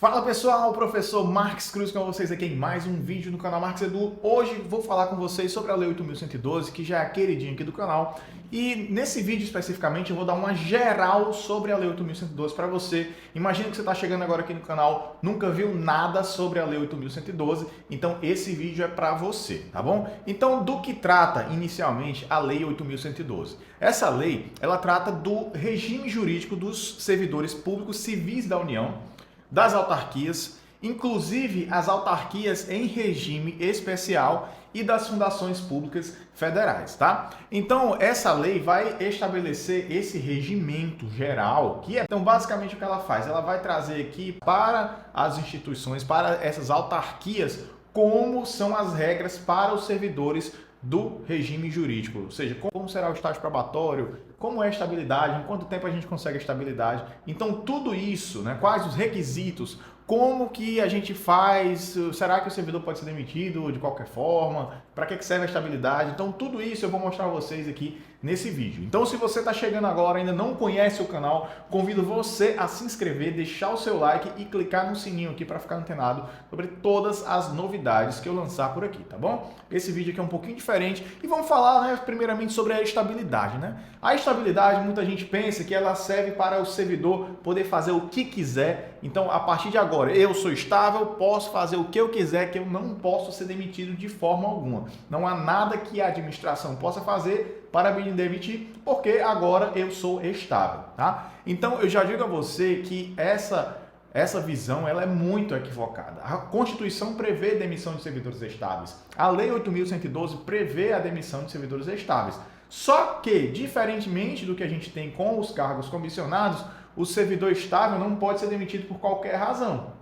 Fala pessoal, o professor Marques Cruz com vocês aqui em mais um vídeo no canal Marques Edu. Hoje vou falar com vocês sobre a Lei 8.112, que já é a queridinha aqui do canal. E nesse vídeo especificamente eu vou dar uma geral sobre a Lei 8.112 para você. Imagina que você está chegando agora aqui no canal, nunca viu nada sobre a Lei 8.112, então esse vídeo é para você, tá bom? Então do que trata inicialmente a Lei 8.112? Essa lei, ela trata do regime jurídico dos servidores públicos civis da União, das autarquias, inclusive as autarquias em regime especial e das fundações públicas federais, tá? Então, essa lei vai estabelecer esse regimento geral, que é, então, basicamente o que ela faz? Ela vai trazer aqui para as instituições, para essas autarquias, como são as regras para os servidores do regime jurídico, ou seja, como será o estágio probatório, como é a estabilidade, em quanto tempo a gente consegue a estabilidade. Então, tudo isso, né, quais os requisitos, como que a gente faz, será que o servidor pode ser demitido de qualquer forma, para que serve a estabilidade. Então, tudo isso eu vou mostrar a vocês aqui nesse vídeo. Então, se você está chegando agora e ainda não conhece o canal, convido você a se inscrever, deixar o seu like e clicar no sininho aqui para ficar antenado sobre todas as novidades que eu lançar por aqui, tá bom? Esse vídeo aqui é um pouquinho diferente e vamos falar, né, primeiramente sobre a estabilidade, né? A estabilidade, muita gente pensa que ela serve para o servidor poder fazer o que quiser. Então, a partir de agora, eu sou estável, posso fazer o que eu quiser, que eu não posso ser demitido de forma alguma. Não há nada que a administração possa fazer para me demitir, porque agora eu sou estável, tá? Então, eu já digo a você que essa visão ela é muito equivocada. A Constituição prevê demissão de servidores estáveis. A Lei 8.112 prevê a demissão de servidores estáveis. Só que, diferentemente do que a gente tem com os cargos comissionados, o servidor estável não pode ser demitido por qualquer razão.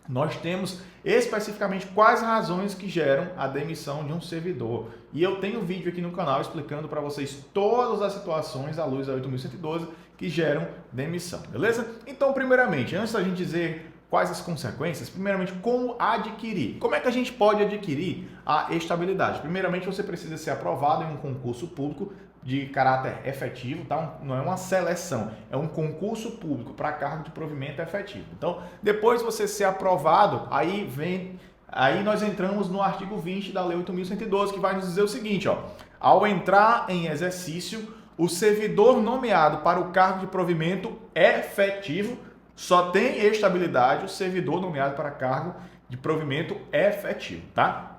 Nós temos especificamente quais razões que geram a demissão de um servidor. E eu tenho um vídeo aqui no canal explicando para vocês todas as situações à luz da 8.112 que geram demissão, beleza? Então, primeiramente, antes da gente dizer quais as consequências, primeiramente, como adquirir? Como é que a gente pode adquirir a estabilidade? Primeiramente, você precisa ser aprovado em um concurso público de caráter efetivo, tá? Não é uma seleção, é um concurso público para cargo de provimento efetivo. Então, depois de você ser aprovado, aí nós entramos no artigo 20 da Lei 8.112, que vai nos dizer o seguinte, ó: ao entrar em exercício, o servidor nomeado para o cargo de provimento efetivo só tem estabilidade o servidor nomeado para cargo de provimento efetivo, tá?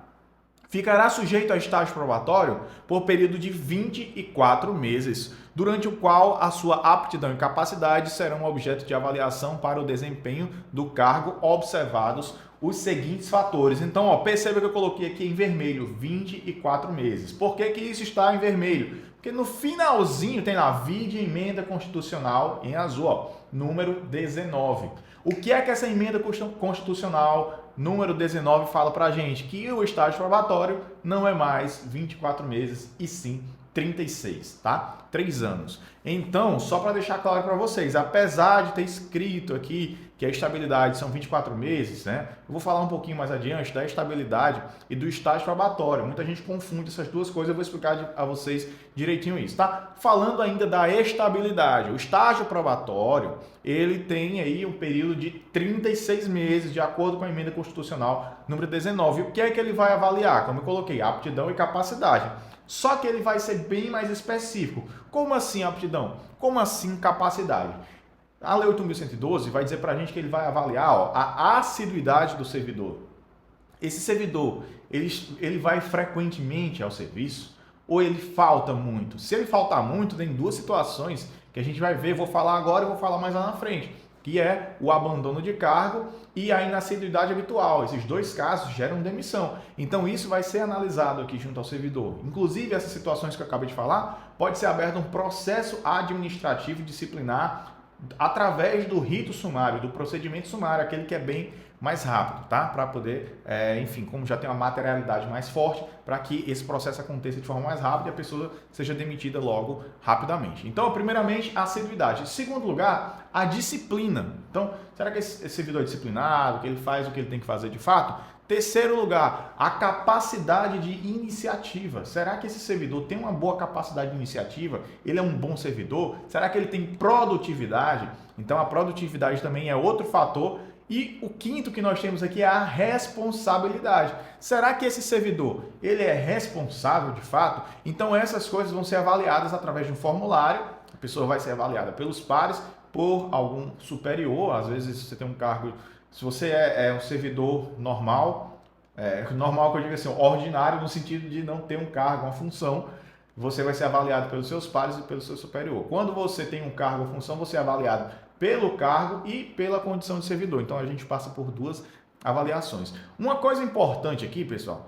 Ficará sujeito a estágio probatório por período de 24 meses, durante o qual a sua aptidão e capacidade serão objeto de avaliação para o desempenho do cargo, observados os seguintes fatores. Então, ó, perceba que eu coloquei aqui em vermelho, 24 meses. Por que que isso está em vermelho? Porque no finalzinho tem lá, vide emenda constitucional em azul, ó, número 19. O que é que essa emenda constitucional número 19 fala pra gente? Que o estágio probatório não é mais 24 meses e sim 36, tá? 3 anos. Então, só para deixar claro para vocês, apesar de ter escrito aqui que a estabilidade são 24 meses, né? Eu vou falar um pouquinho mais adiante da estabilidade e do estágio probatório. Muita gente confunde essas duas coisas, eu vou explicar a vocês direitinho isso, tá? Falando ainda da estabilidade, o estágio probatório, ele tem aí um período de 36 meses, de acordo com a emenda constitucional número 19. E o que é que ele vai avaliar? Como eu coloquei, aptidão e capacidade. Só que ele vai ser bem mais específico. Como assim aptidão? Como assim capacidade? A Lei 8.112 vai dizer para a gente que ele vai avaliar, ó, a assiduidade do servidor. Esse servidor, ele vai frequentemente ao serviço ou ele falta muito? Se ele faltar muito, tem duas situações que a gente vai ver, vou falar agora e vou falar mais lá na frente, que é o abandono de cargo e a inassiduidade habitual. Esses dois casos geram demissão. Então, isso vai ser analisado aqui junto ao servidor. Inclusive, essas situações que eu acabei de falar, pode ser aberto um processo administrativo disciplinar através do rito sumário, do procedimento sumário, aquele que é bem mais rápido, tá? Para poder, enfim, como já tem uma materialidade mais forte, para que esse processo aconteça de forma mais rápida e a pessoa seja demitida logo rapidamente. Então, primeiramente, a assiduidade. Em segundo lugar, a disciplina. Então, será que esse servidor é disciplinado, que ele faz o que ele tem que fazer de fato? Terceiro lugar, a capacidade de iniciativa. Será que esse servidor tem uma boa capacidade de iniciativa? Ele é um bom servidor? Será que ele tem produtividade? Então, a produtividade também é outro fator E o quinto que nós temos aqui é a responsabilidade. Será que esse servidor, ele é responsável de fato? Então essas coisas vão ser avaliadas através de um formulário. A pessoa vai ser avaliada pelos pares, por algum superior. Às vezes você tem um cargo, se você é um servidor normal, normal que eu digo assim, ordinário no sentido de não ter um cargo, uma função, você vai ser avaliado pelos seus pares e pelo seu superior. Quando você tem um cargo ou função, você é avaliado pelo cargo e pela condição de servidor. Então a gente passa por duas avaliações. Uma coisa importante aqui, pessoal,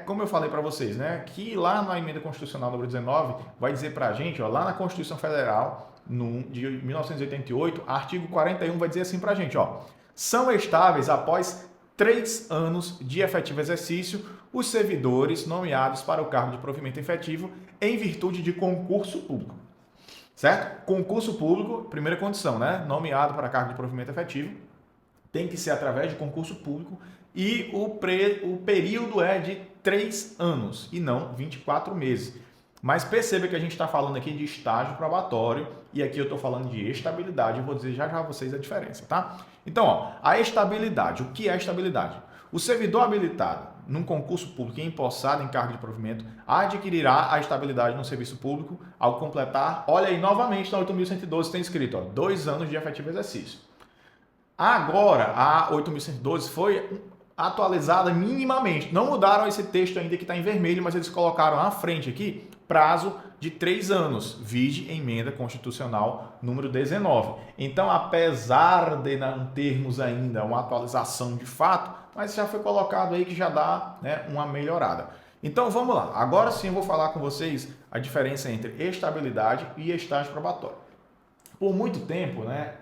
como eu falei para vocês, né, que lá na emenda constitucional número 19 vai dizer para a gente, lá na Constituição Federal de 1988, artigo 41 vai dizer assim para a gente, são estáveis após 3 anos de efetivo exercício os servidores nomeados para o cargo de provimento efetivo em virtude de concurso público. Certo? Concurso público, primeira condição, né? Nomeado para cargo de provimento efetivo, tem que ser através de concurso público e o período é de 3 anos e não 24 meses. Mas perceba que a gente está falando aqui de estágio probatório e aqui eu estou falando de estabilidade. Eu vou dizer já a vocês a diferença, tá? Então, a estabilidade. O que é estabilidade? O servidor habilitado num concurso público e empossado em cargo de provimento adquirirá a estabilidade no serviço público ao completar, olha aí, novamente na 8.112 tem escrito, 2 anos de efetivo exercício. Agora, a 8.112 foi atualizada minimamente. Não mudaram esse texto ainda que está em vermelho, mas eles colocaram à frente aqui prazo de 3 anos, vide emenda constitucional número 19. Então, apesar de não termos ainda uma atualização de fato, mas já foi colocado aí que já dá, né, uma melhorada. Então, vamos lá. Agora sim eu vou falar com vocês a diferença entre estabilidade e estágio probatório. Por muito tempo, né,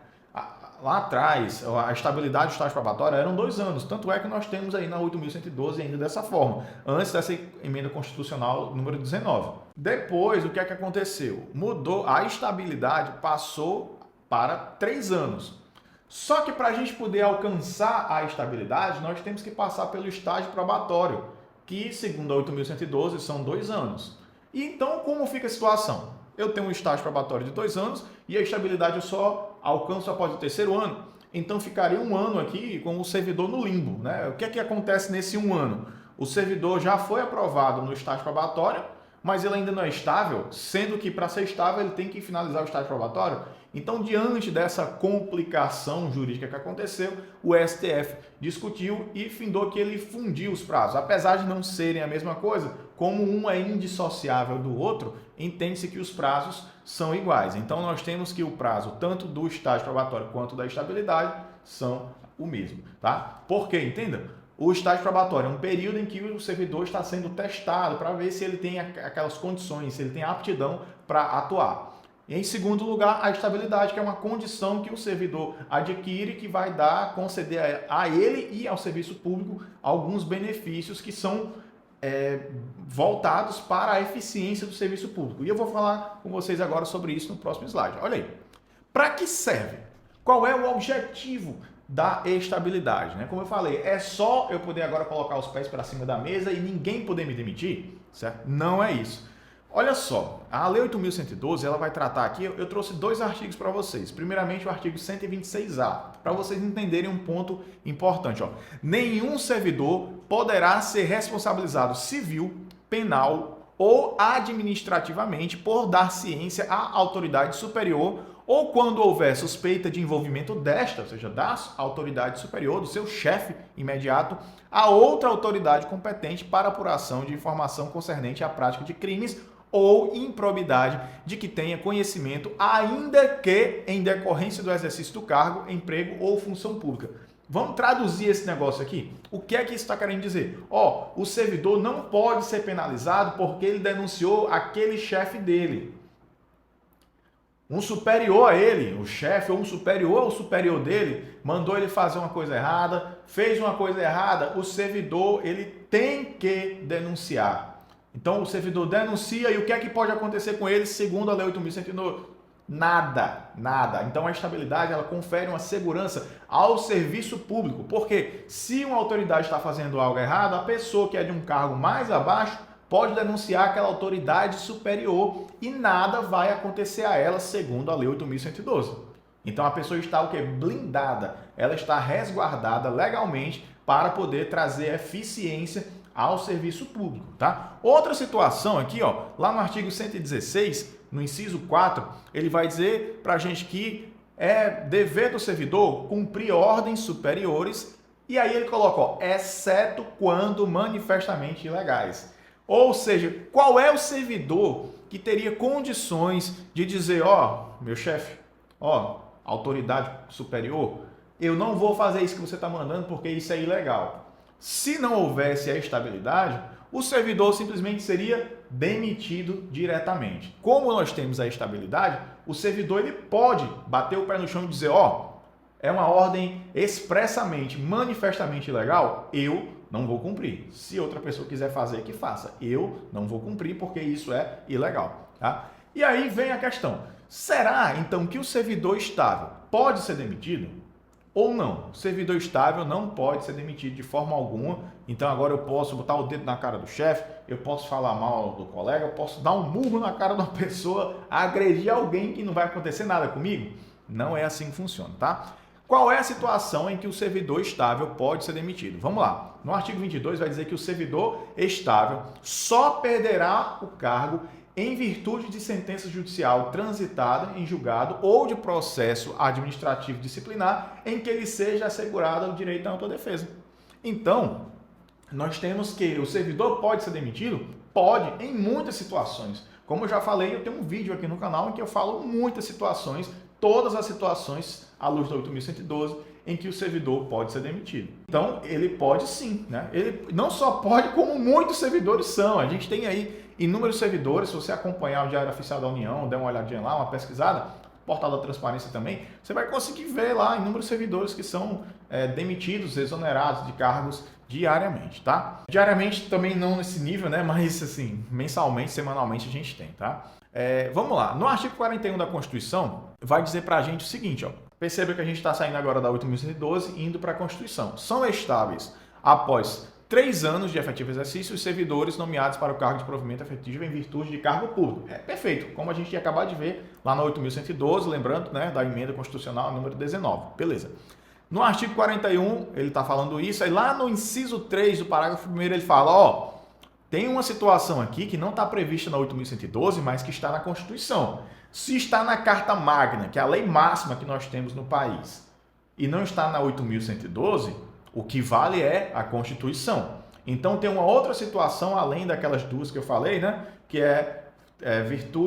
lá atrás, a estabilidade do estágio probatório eram 2 anos. Tanto é que nós temos aí na 8.112 ainda dessa forma, antes dessa emenda constitucional número 19. Depois, o que é que aconteceu? Mudou, a estabilidade passou para 3 anos. Só que para a gente poder alcançar a estabilidade, nós temos que passar pelo estágio probatório, que segundo a 8.112 são 2 anos. E então, como fica a situação? Eu tenho um estágio probatório de 2 anos e a estabilidade eu só alcanço após o 3º ano. Então ficaria 1 ano aqui com o servidor no limbo, né? O que é que acontece nesse 1 ano? O servidor já foi aprovado no estágio probatório, mas ele ainda não é estável, sendo que para ser estável ele tem que finalizar o estágio probatório. Então, diante dessa complicação jurídica que aconteceu, o STF discutiu e findou que ele fundiu os prazos. Apesar de não serem a mesma coisa, como um é indissociável do outro, entende-se que os prazos são iguais. Então, nós temos que o prazo tanto do estágio probatório quanto da estabilidade são o mesmo, tá? Porque, entenda? O estágio probatório é um período em que o servidor está sendo testado para ver se ele tem aquelas condições, se ele tem aptidão para atuar. E, em segundo lugar, a estabilidade, que é uma condição que o servidor adquire que vai conceder a ele e ao serviço público alguns benefícios que são voltados para a eficiência do serviço público. E eu vou falar com vocês agora sobre isso no próximo slide. Olha aí. Para que serve? Qual é o objetivo da estabilidade, né? Como eu falei, é só eu poder agora colocar os pés para cima da mesa e ninguém poder me demitir, certo? Não é isso. Olha só, a Lei 8.112, ela vai tratar aqui, eu trouxe 2 artigos para vocês. Primeiramente, o artigo 126A, para vocês entenderem um ponto importante. Nenhum servidor poderá ser responsabilizado civil, penal ou administrativamente por dar ciência à autoridade superior ou quando houver suspeita de envolvimento desta, ou seja, da autoridade superior, do seu chefe imediato, a outra autoridade competente para apuração de informação concernente à prática de crimes ou improbidade de que tenha conhecimento, ainda que em decorrência do exercício do cargo, emprego ou função pública. Vamos traduzir esse negócio aqui? O que é que isso está querendo dizer? O servidor não pode ser penalizado porque ele denunciou aquele chefe dele. Um superior a ele, o chefe ou um superior ao superior dele, mandou ele fazer uma coisa errada, fez uma coisa errada, o servidor ele tem que denunciar. Então o servidor denuncia e o que é que pode acontecer com ele segundo a Lei 8.109? Nada. Então a estabilidade ela confere uma segurança ao serviço público, porque se uma autoridade está fazendo algo errado, a pessoa que é de um cargo mais abaixo pode denunciar aquela autoridade superior e nada vai acontecer a ela segundo a Lei 8.112. Então a pessoa está o quê? Blindada, ela está resguardada legalmente para poder trazer eficiência ao serviço público, tá? Outra situação aqui, ó, lá no artigo 116, no inciso 4, ele vai dizer para a gente que é dever do servidor cumprir ordens superiores, e aí ele coloca, ó, exceto quando manifestamente ilegais. Ou seja, qual é o servidor que teria condições de dizer, ó, meu chefe, ó, autoridade superior, eu não vou fazer isso que você está mandando porque isso é ilegal. Se não houvesse a estabilidade, o servidor simplesmente seria demitido diretamente. Como nós temos a estabilidade, o servidor ele pode bater o pé no chão e dizer, ó, é uma ordem expressamente, manifestamente ilegal, eu não vou cumprir. Se outra pessoa quiser fazer, que faça. Eu não vou cumprir porque isso é ilegal. Tá? E aí vem a questão, será então que o servidor estável pode ser demitido? Ou não, o servidor estável não pode ser demitido de forma alguma, então agora eu posso botar o dedo na cara do chefe, eu posso falar mal do colega, eu posso dar um murro na cara de uma pessoa, agredir alguém que não vai acontecer nada comigo? Não é assim que funciona, tá? Qual é a situação em que o servidor estável pode ser demitido? Vamos lá, no artigo 22 vai dizer que o servidor estável só perderá o cargo em virtude de sentença judicial transitada em julgado ou de processo administrativo disciplinar em que lhe seja assegurado o direito à ampla defesa. Então, nós temos que o servidor pode ser demitido? Pode, em muitas situações. Como eu já falei, eu tenho um vídeo aqui no canal em que eu falo muitas situações, todas as situações à luz da 8.112, em que o servidor pode ser demitido. Então, ele pode sim, né? Ele não só pode, como muitos servidores são. A gente tem aí inúmeros servidores, se você acompanhar o Diário Oficial da União, der uma olhadinha lá, uma pesquisada, portal da transparência também, você vai conseguir ver lá inúmeros servidores que são demitidos, exonerados de cargos diariamente, tá? Diariamente também não nesse nível, né? Mas assim, mensalmente, semanalmente a gente tem, tá? Vamos lá, no artigo 41 da Constituição, vai dizer pra gente o seguinte, ó. Perceba que a gente está saindo agora da 8.112 e indo para a Constituição. São estáveis após 3 anos de efetivo exercício os servidores nomeados para o cargo de provimento efetivo em virtude de cargo público. É perfeito, como a gente ia acabar de ver lá na 8.112, lembrando, né, da emenda constitucional número 19. Beleza. No artigo 41, ele está falando isso, aí lá no inciso 3 do parágrafo 1º ele fala, ó, tem uma situação aqui que não está prevista na 8.112, mas que está na Constituição. Se está na Carta Magna, que é a lei máxima que nós temos no país, e não está na 8.112, o que vale é a Constituição. Então tem uma outra situação, além daquelas duas que eu falei, né? Que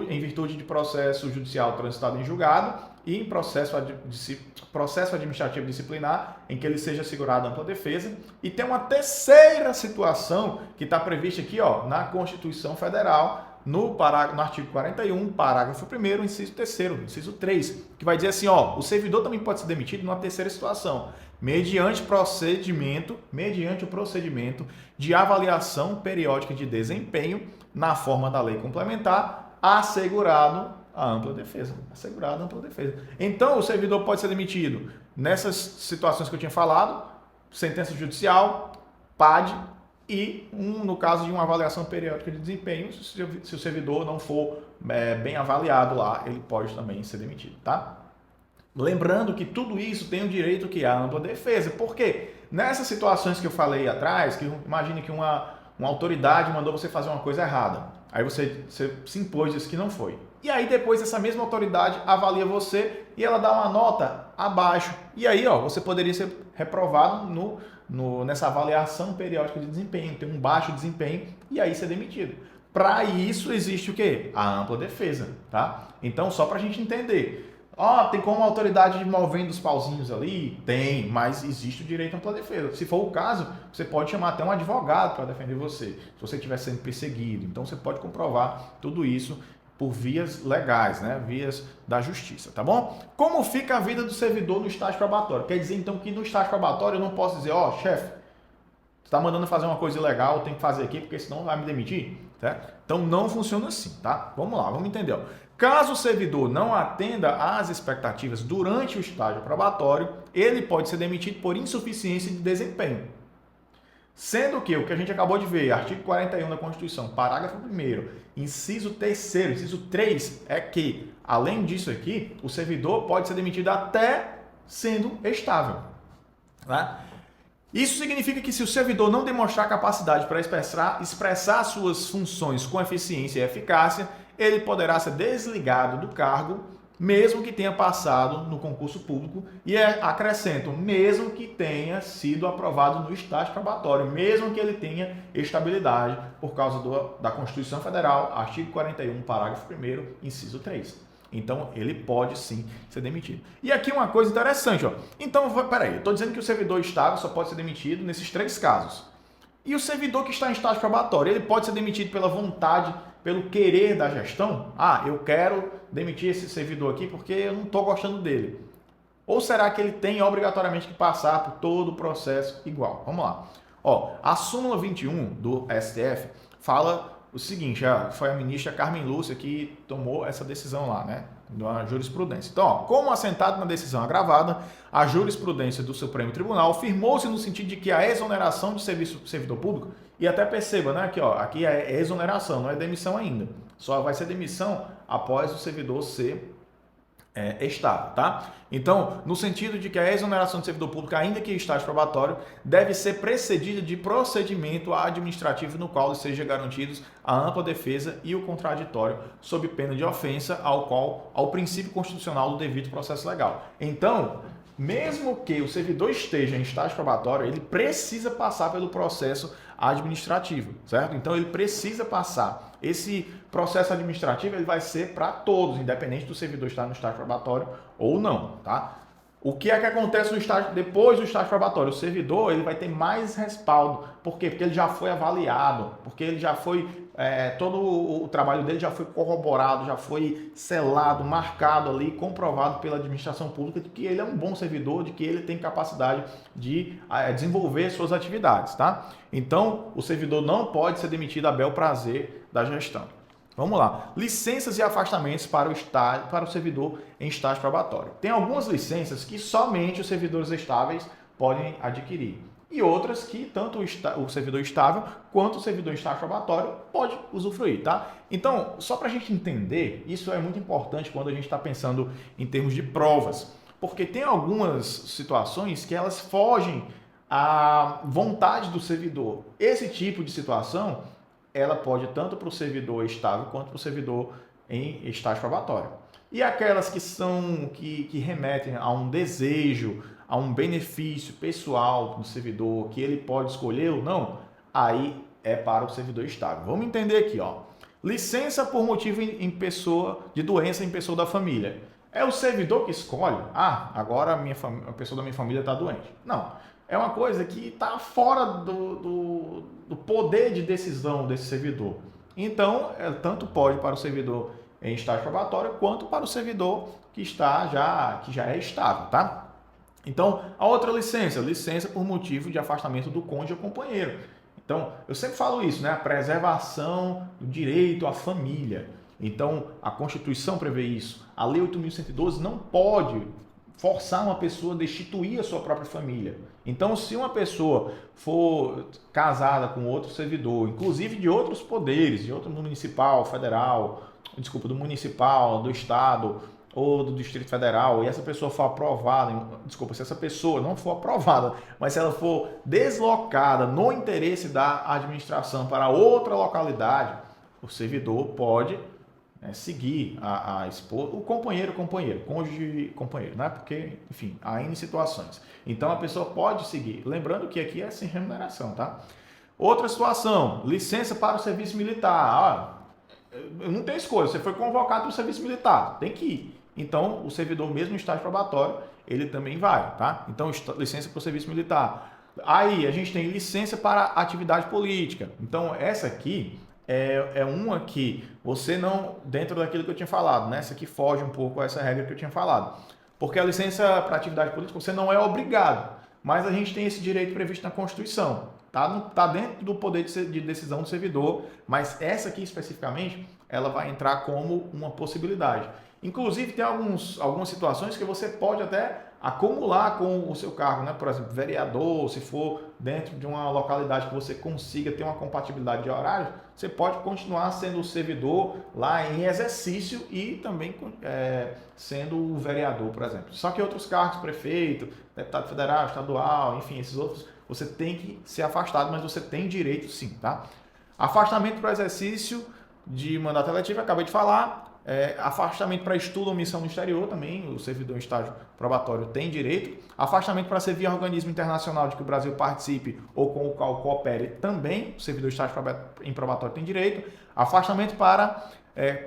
em virtude de processo judicial transitado em julgado e em processo administrativo disciplinar, em que ele seja assegurado ampla defesa. E tem uma terceira situação que está prevista aqui, ó, na Constituição Federal, no artigo 41, parágrafo 1º, inciso 3º, inciso 3, que vai dizer assim, ó, o servidor também pode ser demitido numa terceira situação, mediante o procedimento de avaliação periódica de desempenho na forma da lei complementar, assegurado a ampla defesa. Assegurado a ampla defesa. Então, o servidor pode ser demitido nessas situações que eu tinha falado, sentença judicial, PAD, e no caso de uma avaliação periódica de desempenho, se o servidor não for bem avaliado lá, ele pode também ser demitido, tá? Lembrando que tudo isso tem o direito que a ampla defesa. Por quê? Nessas situações que eu falei atrás, que imagine que uma autoridade mandou você fazer uma coisa errada, aí você se impôs, disse que não foi. E aí depois essa mesma autoridade avalia você e ela dá uma nota abaixo. E aí, ó, você poderia ser reprovado nessa avaliação periódica de desempenho, ter um baixo desempenho e aí ser demitido. Para isso existe o quê? A ampla defesa, tá? Então, só para a gente entender. Tem como a autoridade movendo os pauzinhos ali? Tem, mas existe o direito à ampla defesa. Se for o caso, você pode chamar até um advogado para defender você, se você estiver sendo perseguido. Então, você pode comprovar tudo isso por vias legais, né? Vias da justiça, tá bom? Como fica a vida do servidor no estágio probatório? Quer dizer, então, que no estágio probatório eu não posso dizer, ó, chefe, você está mandando fazer uma coisa ilegal, eu tenho que fazer aqui, porque senão vai me demitir, certo? Então, não funciona assim, tá? Vamos lá, vamos entender, ó. Caso o servidor não atenda às expectativas durante o estágio probatório, ele pode ser demitido por insuficiência de desempenho. Sendo que o que a gente acabou de ver, artigo 41 da Constituição, parágrafo 1º, inciso 3º, inciso 3, é que, além disso aqui, o servidor pode ser demitido até sendo estável. Tá? Isso significa que se o servidor não demonstrar capacidade para expressar suas funções com eficiência e eficácia, ele poderá ser desligado do cargo, mesmo que tenha passado no concurso público, e acrescento, mesmo que tenha sido aprovado no estágio probatório, mesmo que ele tenha estabilidade por causa da Constituição Federal, artigo 41, parágrafo 1º, inciso 3. Então, ele pode sim ser demitido. E aqui uma coisa interessante, ó. Então, peraí, eu estou dizendo que o servidor estável só pode ser demitido nesses 3 casos. E o servidor que está em estágio probatório, ele pode ser demitido pela vontade, pelo querer da gestão? Ah, eu quero demitir esse servidor aqui porque eu não estou gostando dele. Ou será que ele tem obrigatoriamente que passar por todo o processo igual? Vamos lá. Ó, a súmula 21 do STF fala o seguinte, foi a ministra Carmen Lúcia que tomou essa decisão lá, né? Da jurisprudência. Então, ó, como assentado na decisão agravada, a jurisprudência do Supremo Tribunal firmou-se no sentido de que a exoneração de serviço do servidor público, e até perceba, né, aqui é exoneração, não é demissão ainda. Só vai ser demissão após o servidor ser estável, tá? Então, no sentido de que a exoneração de servidor público, ainda que em estágio probatório, deve ser precedida de procedimento administrativo no qual seja garantidos a ampla defesa e o contraditório sob pena de ofensa ao princípio constitucional do devido processo legal. Então, mesmo que o servidor esteja em estágio probatório, ele precisa passar pelo processo administrativo, certo? Então, ele precisa passar. Esse processo administrativo ele vai ser para todos, independente do servidor estar no estágio probatório ou não, tá? O que é que acontece no estágio, depois do estágio probatório? O servidor ele vai ter mais respaldo. Por quê? Porque ele já foi avaliado, porque ele já foi, todo o trabalho dele já foi corroborado, já foi selado, marcado ali, comprovado pela administração pública de que ele é um bom servidor, de que ele tem capacidade de desenvolver suas atividades, tá? Então, o servidor não pode ser demitido a bel prazer da gestão. Vamos lá. Licenças e afastamentos para o servidor em estágio probatório. Tem algumas licenças que somente os servidores estáveis podem adquirir. E outras que tanto o servidor estável quanto o servidor em estágio probatório pode usufruir, tá? Então, só para a gente entender, isso é muito importante quando a gente está pensando em termos de provas. Porque tem algumas situações que elas fogem à vontade do servidor. Esse tipo de situação ela pode tanto para o servidor estável quanto para o servidor em estágio probatório. E aquelas que remetem a um desejo, a um benefício pessoal do servidor, que ele pode escolher ou não, aí é para o servidor estável. Vamos entender aqui, ó. Licença por motivo de doença em pessoa da família. É o servidor que escolhe. Ah, agora a pessoa da minha família está doente. Não. É uma coisa que está fora do poder de decisão desse servidor. Então, tanto pode para o servidor em estágio probatório, quanto para o servidor que já é estável, tá? Então, a outra licença por motivo de afastamento do cônjuge ou companheiro. Então, eu sempre falo isso, né? A preservação do direito à família. Então, a Constituição prevê isso. A Lei 8.112 não pode forçar uma pessoa a destituir a sua própria família. Então, se uma pessoa for casada com outro servidor, inclusive de outros poderes, de outro municipal, federal, do municipal, do estado ou do Distrito Federal, e essa pessoa for aprovada, se essa pessoa não for aprovada, mas se ela for deslocada no interesse da administração para outra localidade, o servidor pode seguir a esposa, o companheiro, cônjuge, companheiro, né? Porque, enfim, há N situações. Então, a pessoa pode seguir. Lembrando que aqui é sem remuneração, tá? Outra situação, licença para o serviço militar. Eu não tenho escolha, você foi convocado para o serviço militar, tem que ir. Então, o servidor mesmo em estágio probatório, ele também vai, tá? Então, licença para o serviço militar. Aí, a gente tem licença para atividade política. Então, essa aqui é uma que você não, dentro daquilo que eu tinha falado, né? Essa aqui foge um pouco a essa regra que eu tinha falado. Porque a licença para atividade política você não é obrigado, mas a gente tem esse direito previsto na Constituição. Tá dentro do poder de decisão do servidor, mas essa aqui especificamente, ela vai entrar como uma possibilidade. Inclusive, tem algumas situações que você pode até acumular com o seu cargo, né? Por exemplo, vereador, se for dentro de uma localidade que você consiga ter uma compatibilidade de horário, você pode continuar sendo o servidor lá em exercício e também sendo o vereador, por exemplo. Só que outros cargos, prefeito, deputado federal, estadual, enfim, esses outros, você tem que ser afastado, mas você tem direito sim, tá? Afastamento para exercício de mandato eletivo, acabei de falar. Afastamento para estudo ou missão no exterior também, o servidor em estágio probatório tem direito. Afastamento para servir a organismo internacional de que o Brasil participe ou com o qual coopere também, o servidor em estágio em probatório tem direito. Afastamento para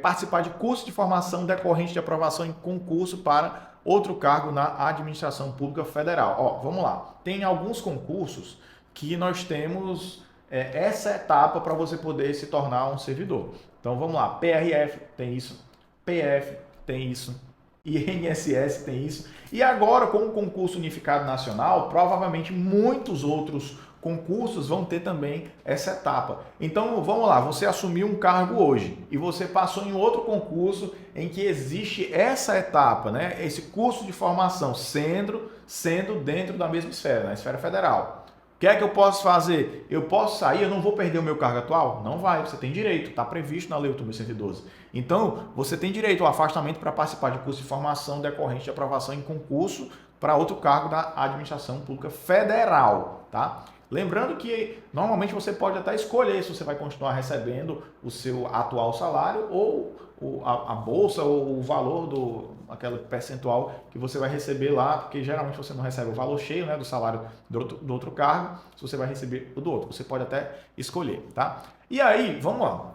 participar de curso de formação decorrente de aprovação em concurso para outro cargo na administração pública federal. Ó, vamos lá, tem alguns concursos que nós temos essa etapa para você poder se tornar um servidor. Então vamos lá, PRF tem isso, PF tem isso, INSS tem isso. E agora, com o concurso unificado nacional, provavelmente muitos outros concursos vão ter também essa etapa. Então, vamos lá, você assumiu um cargo hoje e você passou em outro concurso em que existe essa etapa, né? Esse curso de formação sendo dentro da mesma esfera, na esfera federal. O que é que eu posso fazer? Eu posso sair, eu não vou perder o meu cargo atual? Não vai, você tem direito, está previsto na Lei 8.112. Então, você tem direito ao afastamento para participar de curso de formação decorrente de aprovação em concurso para outro cargo da administração pública federal, tá? Lembrando que normalmente você pode até escolher se você vai continuar recebendo o seu atual salário ou a bolsa ou o valor aquele percentual que você vai receber lá, porque geralmente você não recebe o valor cheio, né, do salário do outro cargo, se você vai receber o do outro. Você pode até escolher, tá? E aí, vamos lá.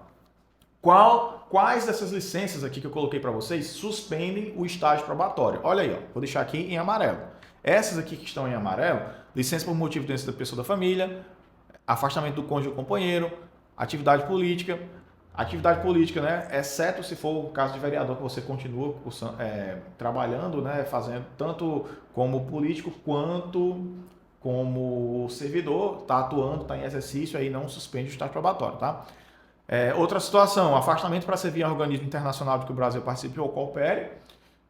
Quais dessas licenças aqui que eu coloquei para vocês suspendem o estágio probatório? Olha aí, ó, vou deixar aqui em amarelo. Essas aqui que estão em amarelo, licença por motivo de doença da pessoa da família, afastamento do cônjuge ou companheiro, atividade política, né, exceto se for o caso de vereador que você continua trabalhando, né, fazendo tanto como político quanto como servidor, está atuando, está em exercício, aí não suspende o estágio probatório, tá? Outra situação, afastamento para servir a organismo internacional de que o Brasil participe ou coopere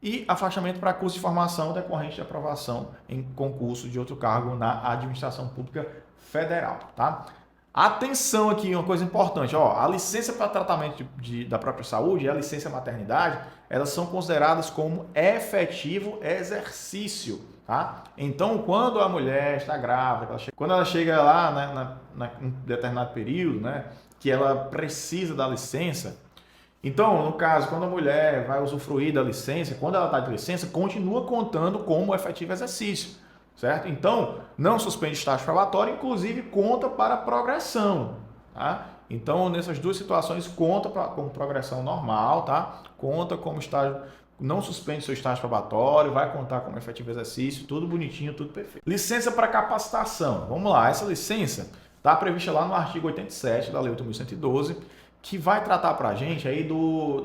e afastamento para curso de formação decorrente de aprovação em concurso de outro cargo na administração pública federal, tá? Atenção aqui, uma coisa importante, ó, a licença para tratamento da própria saúde e a licença maternidade, elas são consideradas como efetivo exercício, tá? Então, quando a mulher está grávida, quando ela chega lá em determinado período, né, que ela precisa da licença, então, no caso, quando a mulher vai usufruir da licença, quando ela está de licença, continua contando como efetivo exercício. Certo? Então, não suspende estágio probatório, inclusive conta para progressão, tá? Então, nessas duas situações, conta como progressão normal, tá? Conta como estágio, não suspende seu estágio probatório, vai contar como efetivo exercício, tudo bonitinho, tudo perfeito. Licença para capacitação, vamos lá, essa licença está prevista lá no artigo 87 da Lei 8.112, que vai tratar para a gente aí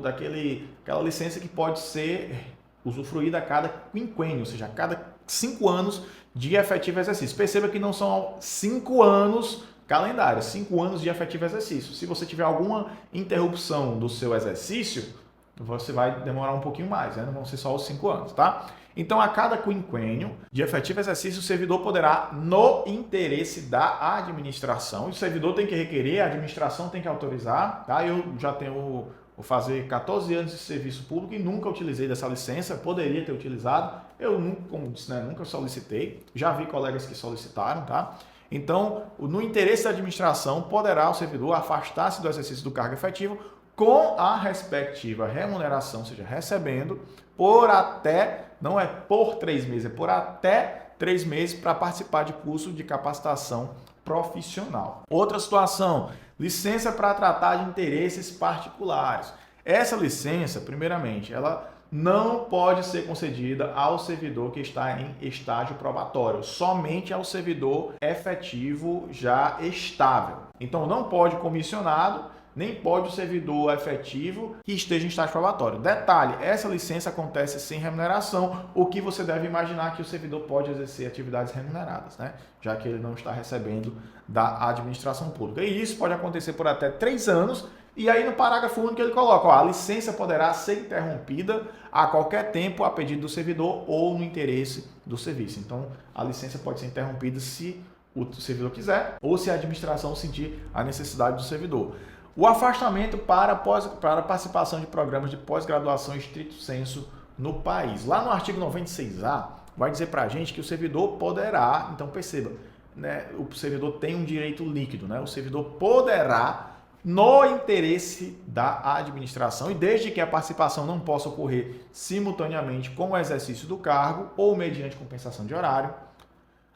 daquela licença que pode ser usufruída a cada quinquênio, ou seja, a cada 5 anos de efetivo exercício. Perceba que não são 5 anos calendários, 5 anos de efetivo exercício. Se você tiver alguma interrupção do seu exercício, você vai demorar um pouquinho mais, né? Não vão ser só os 5 anos, tá? Então, a cada quinquênio de efetivo exercício, o servidor poderá, no interesse da administração, e o servidor tem que requerer, a administração tem que autorizar, tá? Eu já vou fazer 14 anos de serviço público e nunca utilizei dessa licença, poderia ter utilizado, eu nunca, como disse, né, nunca solicitei, já vi colegas que solicitaram, tá? Então, no interesse da administração, poderá o servidor afastar-se do exercício do cargo efetivo com a respectiva remuneração, ou seja, recebendo por até, não é por 3 meses, é por até 3 meses para participar de curso de capacitação profissional. Outra situação, licença para tratar de interesses particulares. Essa licença, primeiramente, ela não pode ser concedida ao servidor que está em estágio probatório, somente ao servidor efetivo já estável. Então, não pode comissionado, nem pode o servidor efetivo que esteja em estágio probatório. Detalhe, essa licença acontece sem remuneração, o que você deve imaginar que o servidor pode exercer atividades remuneradas, né? Já que ele não está recebendo da administração pública. E isso pode acontecer por até 3 anos, e aí no parágrafo único ele coloca, ó, a licença poderá ser interrompida a qualquer tempo a pedido do servidor ou no interesse do serviço. Então, a licença pode ser interrompida se o servidor quiser ou se a administração sentir a necessidade do servidor. O afastamento para participação de programas de pós-graduação estrito sensu no país. Lá no artigo 96A, vai dizer para a gente que o servidor poderá, então perceba, né, o servidor tem um direito líquido, né? O servidor poderá, no interesse da administração, e desde que a participação não possa ocorrer simultaneamente com o exercício do cargo ou mediante compensação de horário,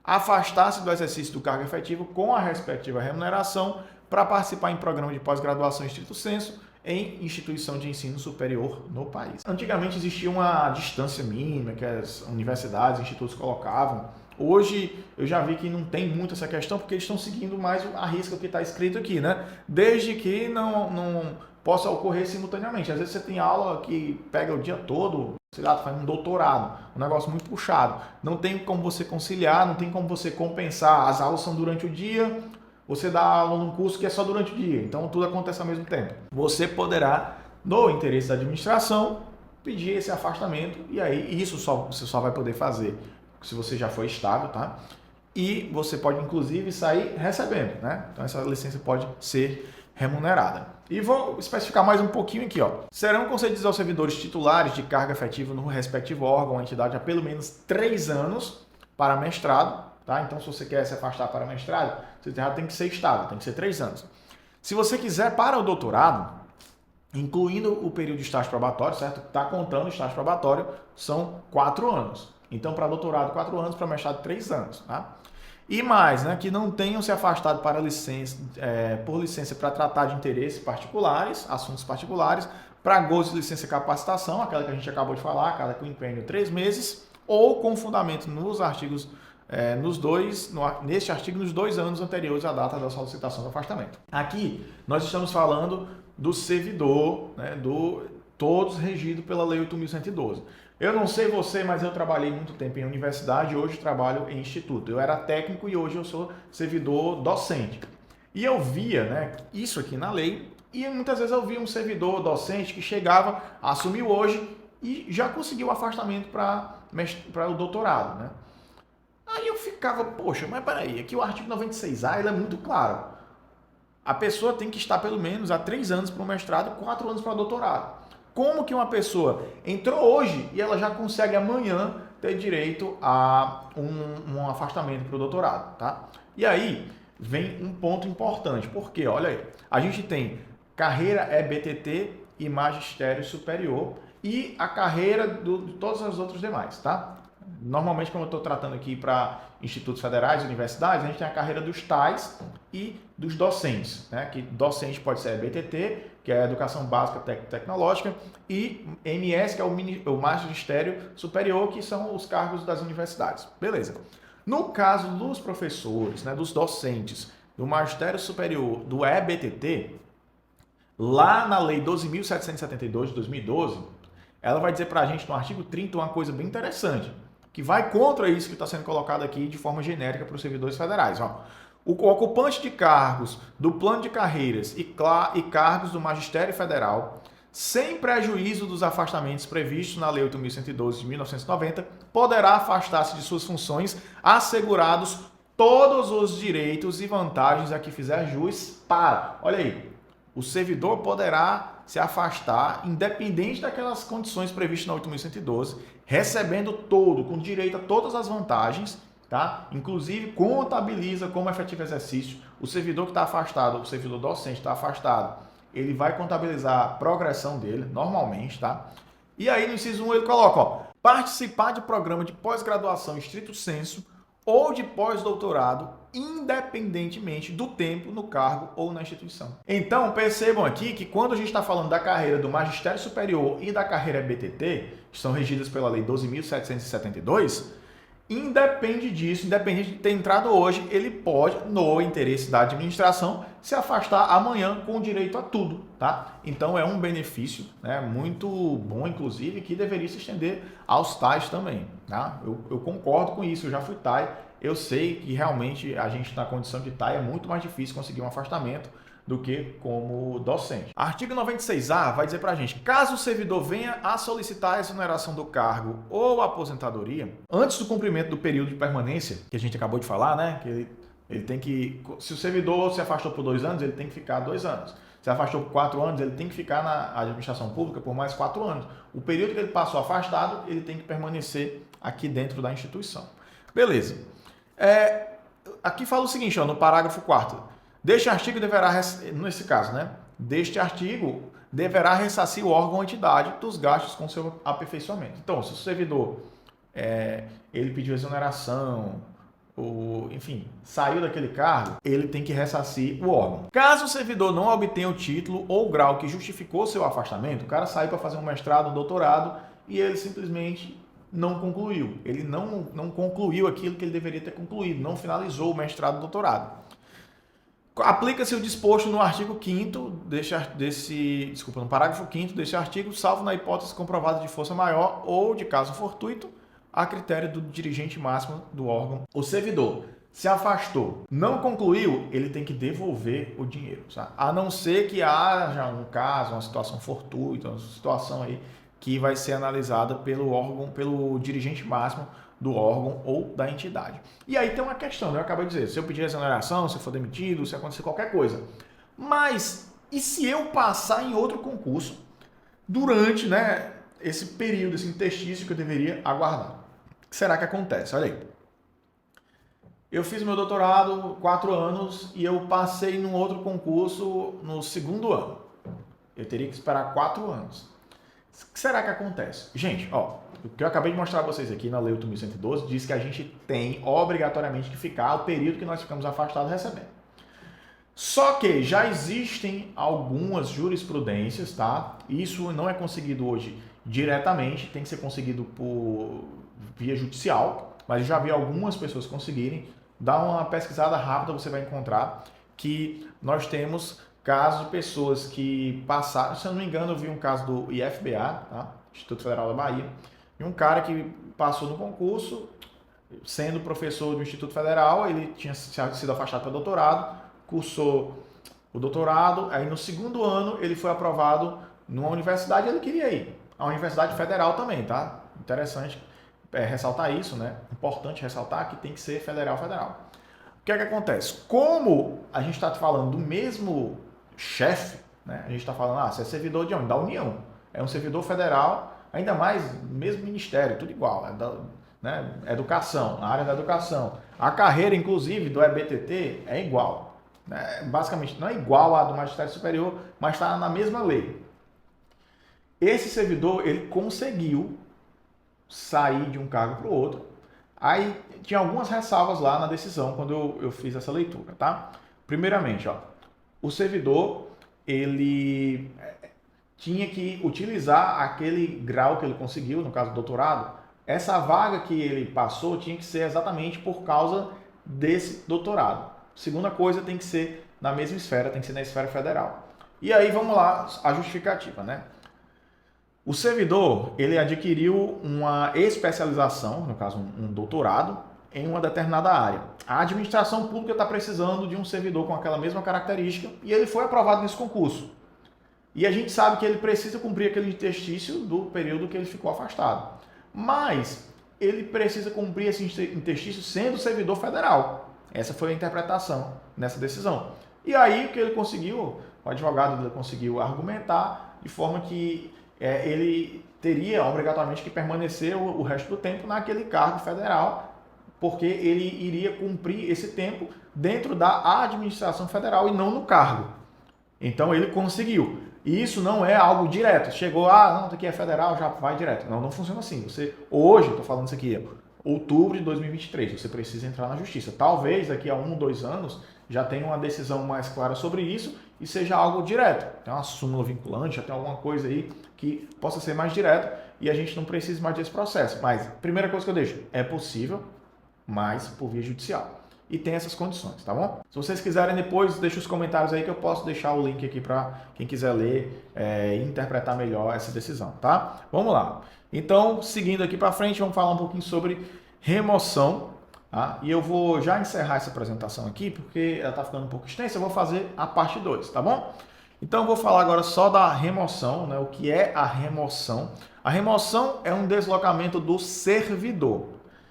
afastar-se do exercício do cargo efetivo com a respectiva remuneração para participar em programa de pós-graduação estrito sensu em instituição de ensino superior no país. Antigamente existia uma distância mínima que as universidades, institutos colocavam. Hoje eu já vi que não tem muito essa questão porque eles estão seguindo mais a risca que está escrito aqui, né? Desde que não possa ocorrer simultaneamente. Às vezes você tem aula que pega o dia todo, sei lá, faz um doutorado, um negócio muito puxado. Não tem como você conciliar, não tem como você compensar. As aulas são durante o dia, você dá aula num curso que é só durante o dia, então tudo acontece ao mesmo tempo. Você poderá, no interesse da administração, pedir esse afastamento e aí isso você só vai poder fazer se você já for estável, tá? E você pode inclusive sair recebendo, né? Então essa licença pode ser remunerada. E vou especificar mais um pouquinho aqui, ó. Serão concedidos aos servidores titulares de cargo efetivo no respectivo órgão ou entidade há pelo menos 3 anos para mestrado, tá? Então se você quer se afastar para mestrado, você já tem que ser estável, tem que ser 3 anos. Se você quiser para o doutorado, incluindo o período de estágio probatório, certo? Está contando o estágio probatório, são 4 anos. Então, para doutorado, 4 anos, para mestrado, 3 anos. Tá? E mais, né, que não tenham se afastado para licença, por licença para tratar de interesses particulares, assuntos particulares, para gozo de licença e capacitação, aquela que a gente acabou de falar, aquela com empenho 3 meses, ou com fundamento nos artigos, neste artigo, nos 2 anos anteriores à data da solicitação do afastamento. Aqui, nós estamos falando do servidor, né, todos regidos pela Lei 8.112. Eu não sei você, mas eu trabalhei muito tempo em universidade e hoje trabalho em instituto. Eu era técnico e hoje eu sou servidor docente. E eu via, né, isso aqui na lei e muitas vezes eu via um servidor docente que chegava, assumiu hoje e já conseguiu afastamento para o doutorado, né? Aí eu ficava, poxa, mas peraí, aqui o artigo 96A ele é muito claro. A pessoa tem que estar pelo menos há 3 anos para o mestrado, 4 anos para o doutorado. Como que uma pessoa entrou hoje e ela já consegue amanhã ter direito a um afastamento para o doutorado, tá? E aí vem um ponto importante, porque olha aí, a gente tem carreira EBTT e magistério superior e a carreira de todas as outras demais, tá? Normalmente, como eu estou tratando aqui para institutos federais e universidades, a gente tem a carreira dos tais e dos docentes, né? Que docente pode ser EBTT, que é a Educação Básica Tecnológica, e MS, que é o Magistério Superior, que são os cargos das universidades. Beleza. No caso dos professores, né, dos docentes, do Magistério Superior, do EBTT, lá na Lei 12.772 de 2012, ela vai dizer para a gente no artigo 30 uma coisa bem interessante, que vai contra isso que está sendo colocado aqui de forma genérica para os servidores federais. Ó. O ocupante de cargos do plano de carreiras e cargos do Magistério Federal, sem prejuízo dos afastamentos previstos na Lei 8.112 de 1990, poderá afastar-se de suas funções, assegurados todos os direitos e vantagens a que fizer jus para... Olha aí, o servidor poderá se afastar, independente daquelas condições previstas na 8.112, recebendo todo, com direito a todas as vantagens, tá? Inclusive contabiliza como efetivo exercício. O servidor que está afastado, o servidor docente está afastado, ele vai contabilizar a progressão dele, normalmente, tá? E aí no inciso 1 ele coloca, ó, participar de programa de pós-graduação estrito sensu ou de pós-doutorado, independentemente do tempo no cargo ou na instituição. Então, percebam aqui que quando a gente está falando da carreira do Magistério Superior e da carreira BTT, que são regidas pela Lei 12.772, Independe disso, independente de ter entrado hoje, ele pode, no interesse da administração, se afastar amanhã com direito a tudo, tá? Então é um benefício, né, muito bom, inclusive, que deveria se estender aos TAIs também, tá? Eu concordo com isso, eu já fui TAI, eu sei que realmente a gente na condição de TAI é muito mais difícil conseguir um afastamento do que como docente. Artigo 96A vai dizer para a gente, caso o servidor venha a solicitar a exoneração do cargo ou aposentadoria, antes do cumprimento do período de permanência, que a gente acabou de falar, né, que ele tem que, se o servidor se afastou por 2 anos, ele tem que ficar 2 anos. Se afastou por 4 anos, ele tem que ficar na administração pública por mais 4 anos. O período que ele passou afastado, ele tem que permanecer aqui dentro da instituição. Beleza. Aqui fala o seguinte, ó, no parágrafo 4º, deste artigo deverá, nesse caso, né? Deste artigo deverá ressarcir o órgão ou entidade dos gastos com seu aperfeiçoamento. Então, se o servidor ele pediu exoneração, ou, enfim, saiu daquele cargo, ele tem que ressarcir o órgão. Caso o servidor não obtenha o título ou grau que justificou seu afastamento, o cara saiu para fazer um mestrado, um doutorado e ele simplesmente não concluiu. Ele não concluiu aquilo que ele deveria ter concluído, não finalizou o mestrado, doutorado. Aplica-se o disposto no artigo 5º no parágrafo 5º deste artigo, salvo na hipótese comprovada de força maior ou de caso fortuito, a critério do dirigente máximo do órgão. O servidor se afastou, não concluiu, ele tem que devolver o dinheiro, tá? A não ser que haja um caso, uma situação fortuita, uma situação aí que vai ser analisada pelo órgão, pelo dirigente máximo do órgão ou da entidade. E aí tem uma questão, né? Eu acabei de dizer, se eu pedir exoneração, se eu for demitido, se acontecer qualquer coisa. Mas, e se eu passar em outro concurso durante, né, esse período, esse interstício que eu deveria aguardar? O que será que acontece? Olha aí. Eu fiz meu doutorado 4 anos e eu passei num outro concurso no 2º ano. Eu teria que esperar 4 anos. O que será que acontece? Gente, ó, o que eu acabei de mostrar para vocês aqui na Lei 8.112 diz que a gente tem obrigatoriamente que ficar o período que nós ficamos afastados recebendo. Só que já existem algumas jurisprudências, tá? Isso não é conseguido hoje diretamente, tem que ser conseguido por via judicial, mas eu já vi algumas pessoas conseguirem. Dá uma pesquisada rápida, você vai encontrar que nós temos casos de pessoas que passaram, se eu não me engano, eu vi um caso do IFBA, tá? Instituto Federal da Bahia, e um cara que passou no concurso, sendo professor do Instituto Federal, ele tinha sido afastado para doutorado, cursou o doutorado, aí no 2º ano ele foi aprovado numa universidade e ele queria ir. A Universidade Federal também, tá? Interessante ressaltar isso, né? Importante ressaltar que tem que ser federal. O que é que acontece? Como a gente está falando do mesmo chefe, né? A gente está falando, você é servidor de onde? Da União. É um servidor federal, ainda mais mesmo ministério, tudo igual. Né? Educação, a área da educação. A carreira, inclusive, do EBTT é igual. Né? Basicamente, não é igual à do magistério superior, mas está na mesma lei. Esse servidor, ele conseguiu sair de um cargo para o outro. Aí tinha algumas ressalvas lá na decisão quando eu fiz essa leitura, tá? Primeiramente, ó, o servidor, ele tinha que utilizar aquele grau que ele conseguiu, no caso do doutorado. Essa vaga que ele passou tinha que ser exatamente por causa desse doutorado. Segunda coisa, tem que ser na mesma esfera, tem que ser na esfera federal. E aí, vamos lá, a justificativa, né? O servidor, ele adquiriu uma especialização, no caso um doutorado, em uma determinada área. A administração pública está precisando de um servidor com aquela mesma característica e ele foi aprovado nesse concurso. E a gente sabe que ele precisa cumprir aquele interstício do período que ele ficou afastado. Mas ele precisa cumprir esse interstício sendo servidor federal. Essa foi a interpretação nessa decisão. E aí o que ele conseguiu, o advogado dele conseguiu argumentar de forma que ele teria obrigatoriamente que permanecer o resto do tempo naquele cargo federal, porque ele iria cumprir esse tempo dentro da administração federal e não no cargo. Então ele conseguiu. E isso não é algo direto. Chegou, não, isso aqui é federal, já vai direto. Não funciona assim. Você, hoje, estou falando isso aqui, outubro de 2023, você precisa entrar na justiça. Talvez daqui a 1, 2 anos já tenha uma decisão mais clara sobre isso e seja algo direto. Tem uma súmula vinculante, já tem alguma coisa aí que possa ser mais direto e a gente não precisa mais desse processo. Mas, primeira coisa que eu deixo, é possível, mas por via judicial. E tem essas condições, tá bom? Se vocês quiserem depois, deixa os comentários aí que eu posso deixar o link aqui para quem quiser ler e interpretar melhor essa decisão, tá? Vamos lá. Então, seguindo aqui para frente, vamos falar um pouquinho sobre remoção, tá? E eu vou já encerrar essa apresentação aqui, porque ela está ficando um pouco extensa, eu vou fazer a parte 2, tá bom? Então, eu vou falar agora só da remoção, né? O que é a remoção? A remoção é um deslocamento do servidor.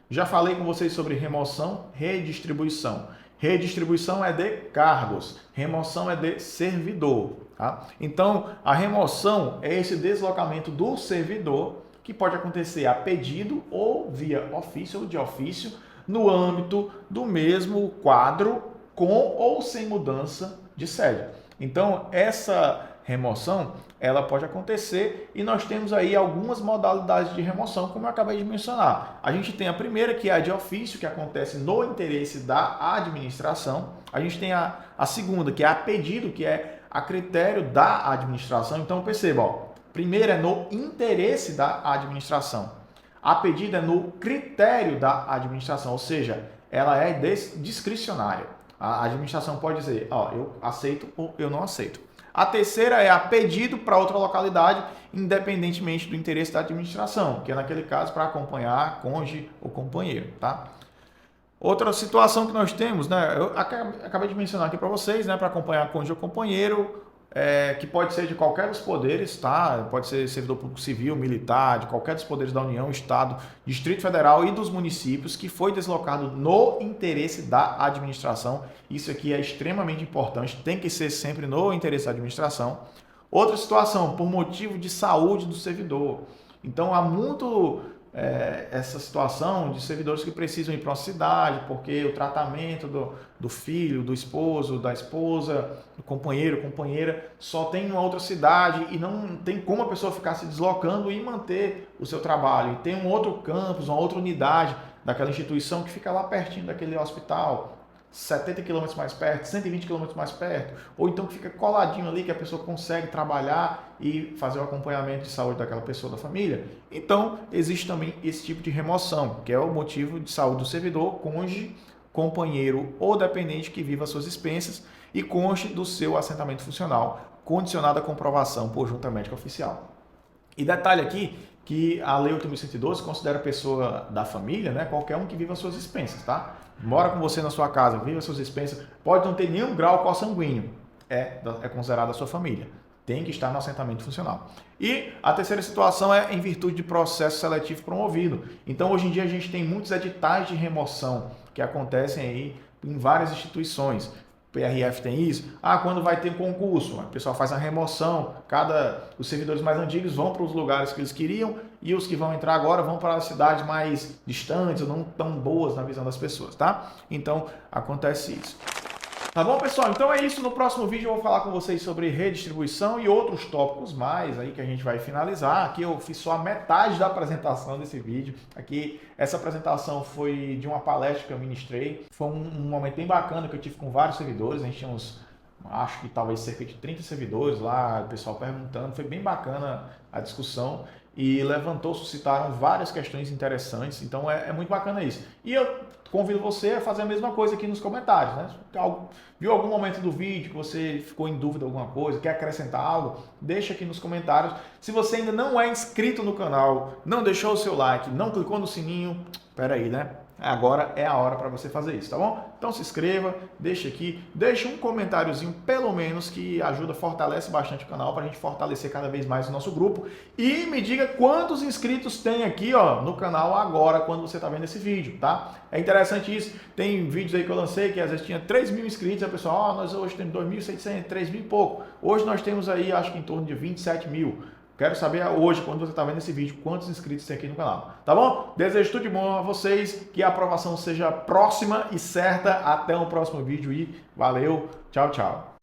Já falei com vocês sobre remoção, redistribuição. Redistribuição é de cargos, remoção é de servidor. Tá? Então, a remoção é esse deslocamento do servidor que pode acontecer a pedido ou via ofício ou de ofício no âmbito do mesmo quadro com ou sem mudança de sede. Então, essa remoção, ela pode acontecer e nós temos aí algumas modalidades de remoção, como eu acabei de mencionar. A gente tem a primeira, que é a de ofício, que acontece no interesse da administração. A gente tem a segunda, que é a pedido, que é a critério da administração. Então, perceba, ó, primeiro é no interesse da administração. A pedido é no critério da administração, ou seja, ela é discricionária. A administração pode dizer, ó, eu aceito ou eu não aceito. A terceira é a pedido para outra localidade, independentemente do interesse da administração, que é naquele caso para acompanhar cônjuge ou companheiro, tá? Outra situação que nós temos, né, eu acabei de mencionar aqui para vocês, né, para acompanhar cônjuge ou companheiro, que pode ser de qualquer dos poderes, tá? Pode ser servidor público civil, militar, de qualquer dos poderes da União, Estado, Distrito Federal e dos municípios, que foi deslocado no interesse da administração. Isso aqui é extremamente importante, tem que ser sempre no interesse da administração. Outra situação, por motivo de saúde do servidor. Então, há muito essa situação de servidores que precisam ir para uma cidade, porque o tratamento do filho, do esposo, da esposa, do companheiro, companheira, só tem em uma outra cidade e não tem como a pessoa ficar se deslocando e manter o seu trabalho. E tem um outro campus, uma outra unidade daquela instituição que fica lá pertinho daquele hospital, 70 km mais perto, 120 km mais perto, ou então que fica coladinho ali, que a pessoa consegue trabalhar e fazer o acompanhamento de saúde daquela pessoa, da família. Então, existe também esse tipo de remoção, que é o motivo de saúde do servidor, cônjuge, companheiro ou dependente que viva às suas expensas e conste do seu assentamento funcional, condicionado à comprovação por junta médica oficial. E detalhe aqui, que a Lei 8.112 considera a pessoa da família, né, qualquer um que viva às suas expensas, tá? Mora com você na sua casa, vive às suas expensas, pode não ter nenhum grau consanguíneo, é considerada a sua família. Tem que estar no assentamento funcional. E a terceira situação é em virtude de processo seletivo promovido. Então, hoje em dia, a gente tem muitos editais de remoção que acontecem aí em várias instituições. PRF tem isso. Quando vai ter um concurso, o pessoal faz a remoção, os servidores mais antigos vão para os lugares que eles queriam e os que vão entrar agora vão para as cidades mais distantes ou não tão boas na visão das pessoas, tá? Então, acontece isso. Tá bom, pessoal? Então é isso. No próximo vídeo eu vou falar com vocês sobre redistribuição e outros tópicos mais aí que a gente vai finalizar. Aqui eu fiz só a metade da apresentação desse vídeo. Aqui, essa apresentação foi de uma palestra que eu ministrei. Foi um momento bem bacana que eu tive com vários servidores. A gente tinha acho que talvez cerca de 30 servidores lá, o pessoal perguntando. Foi bem bacana a discussão e suscitaram várias questões interessantes. Então é muito bacana isso. E eu convido você a fazer a mesma coisa aqui nos comentários, né? Viu algum momento do vídeo que você ficou em dúvida de alguma coisa, quer acrescentar algo? Deixa aqui nos comentários. Se você ainda não é inscrito no canal, não deixou o seu like, não clicou no sininho, peraí, né? Agora é a hora para você fazer isso, tá bom? Então se inscreva, deixa aqui, deixa um comentáriozinho, pelo menos, que ajuda, fortalece bastante o canal para a gente fortalecer cada vez mais o nosso grupo. E me diga quantos inscritos tem aqui, ó, no canal agora, quando você está vendo esse vídeo, tá? É interessante isso, tem vídeos aí que eu lancei que às vezes tinha 3.000 inscritos, a pessoa, nós hoje temos 2.600, 3.000 e pouco. Hoje nós temos aí, acho que em torno de 27 mil. Quero saber hoje, quando você está vendo esse vídeo, quantos inscritos tem aqui no canal, tá bom? Desejo tudo de bom a vocês, que a aprovação seja próxima e certa. Até o próximo vídeo e valeu, tchau, tchau.